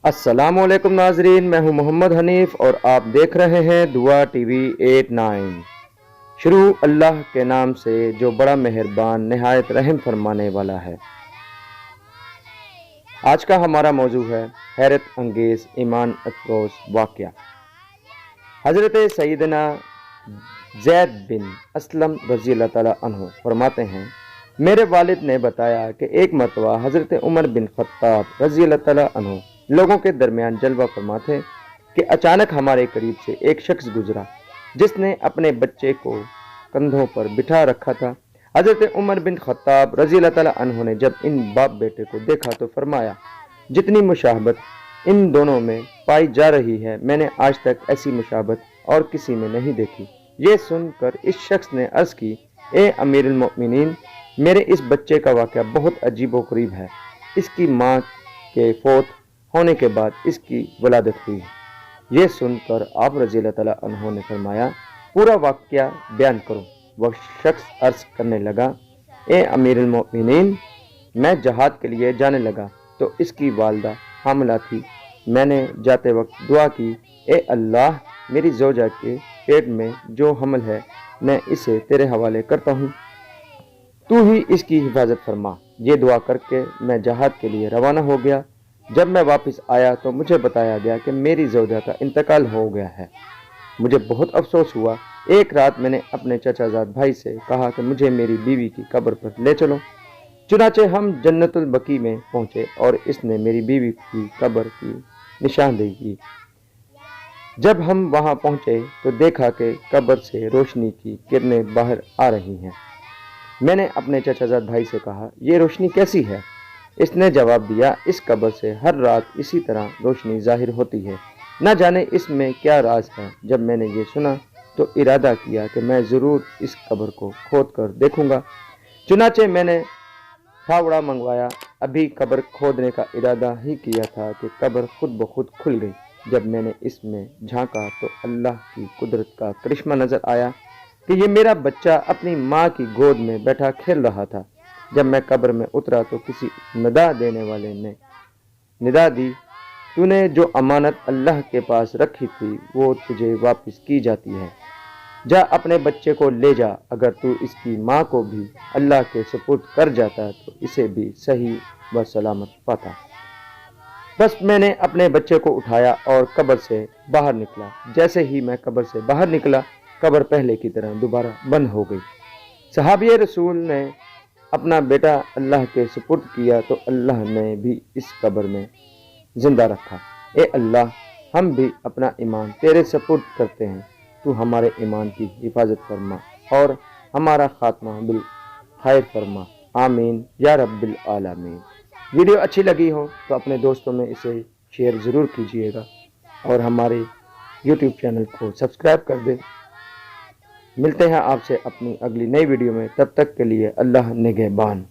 السلام علیکم ناظرین، میں ہوں محمد حنیف اور آپ دیکھ رہے ہیں دعا ٹی وی 89۔ شروع اللہ کے نام سے جو بڑا مہربان نہایت رحم فرمانے والا ہے۔ آج کا ہمارا موضوع ہے حیرت انگیز ایمان افروز واقعہ۔ حضرت سیدنا زید بن اسلم رضی اللہ تعالیٰ عنہ فرماتے ہیں، میرے والد نے بتایا کہ ایک مرتبہ حضرت عمر بن خطاب رضی اللہ تعالیٰ عنہ لوگوں کے درمیان جلوہ فرما تھے کہ اچانک ہمارے قریب سے ایک شخص گزرا جس نے اپنے بچے کو کندھوں پر بٹھا رکھا تھا۔ حضرت عمر بن خطاب رضی اللہ تعالیٰ عنہ نے جب ان باپ بیٹے کو دیکھا تو فرمایا، جتنی مشابہت ان دونوں میں پائی جا رہی ہے میں نے آج تک ایسی مشابہت اور کسی میں نہیں دیکھی۔ یہ سن کر اس شخص نے عرض کی، اے امیر المؤمنین، میرے اس بچے کا واقعہ بہت عجیب و غریب ہے۔ اس کی ماں کے فوت ہونے کے بعد اس کی ولادت ہوئی۔ یہ سن کر آپ رضی اللہ تعالیٰ عنہ نے فرمایا، پورا واقعہ بیان کرو۔ وہ شخص عرض کرنے لگا، اے امیر المؤمنین، میں جہاد کے لیے جانے لگا تو اس کی والدہ حاملہ تھی۔ میں نے جاتے وقت دعا کی، اے اللہ، میری زوجہ کے پیٹ میں جو حمل ہے میں اسے تیرے حوالے کرتا ہوں، تو ہی اس کی حفاظت فرما۔ یہ دعا کر کے میں جہاد کے لیے روانہ ہو گیا۔ جب میں واپس آیا تو مجھے بتایا گیا کہ میری زوجہ کا انتقال ہو گیا ہے۔ مجھے بہت افسوس ہوا۔ ایک رات میں نے اپنے چچا زاد بھائی سے کہا کہ مجھے میری بیوی کی قبر پر لے چلو۔ چنانچہ ہم جنت البقیع میں پہنچے اور اس نے میری بیوی کی قبر کی نشاندہی کی۔ جب ہم وہاں پہنچے تو دیکھا کہ قبر سے روشنی کی کرنیں باہر آ رہی ہیں۔ میں نے اپنے چچا زاد بھائی سے کہا، یہ روشنی کیسی ہے؟ اس نے جواب دیا، اس قبر سے ہر رات اسی طرح روشنی ظاہر ہوتی ہے، نہ جانے اس میں کیا راز ہے۔ جب میں نے یہ سنا تو ارادہ کیا کہ میں ضرور اس قبر کو کھود کر دیکھوں گا۔ چنانچہ میں نے پھاوڑا منگوایا۔ ابھی قبر کھودنے کا ارادہ ہی کیا تھا کہ قبر خود بخود کھل گئی۔ جب میں نے اس میں جھانکا تو اللہ کی قدرت کا کرشمہ نظر آیا کہ یہ میرا بچہ اپنی ماں کی گود میں بیٹھا کھیل رہا تھا۔ جب میں قبر میں اترا تو کسی ندا دینے والے نے ندا دی، تو نے جو امانت اللہ کے پاس رکھی تھی وہ تجھے واپس کی جاتی ہے۔ جا اپنے بچے کو لے جا، اگر تو اس کی ماں کو بھی اللہ کے سپرد کر جاتا تو اسے بھی صحیح و سلامت پاتا۔ بس میں نے اپنے بچے کو اٹھایا اور قبر سے باہر نکلا۔ جیسے ہی میں قبر سے باہر نکلا، قبر پہلے کی طرح دوبارہ بند ہو گئی۔ صحابی رسول نے اپنا بیٹا اللہ کے سپرد کیا تو اللہ نے بھی اس قبر میں زندہ رکھا۔ اے اللہ، ہم بھی اپنا ایمان تیرے سپرد کرتے ہیں، تو ہمارے ایمان کی حفاظت فرما اور ہمارا خاتمہ بالخیر فرما، آمین یا رب العالمین۔ ویڈیو اچھی لگی ہو تو اپنے دوستوں میں اسے شیئر ضرور کیجیے گا اور ہمارے یوٹیوب چینل کو سبسکرائب کر دیں۔ ملتے ہیں آپ سے اپنی اگلی نئی ویڈیو میں، تب تک کے لیے اللہ نگہبان۔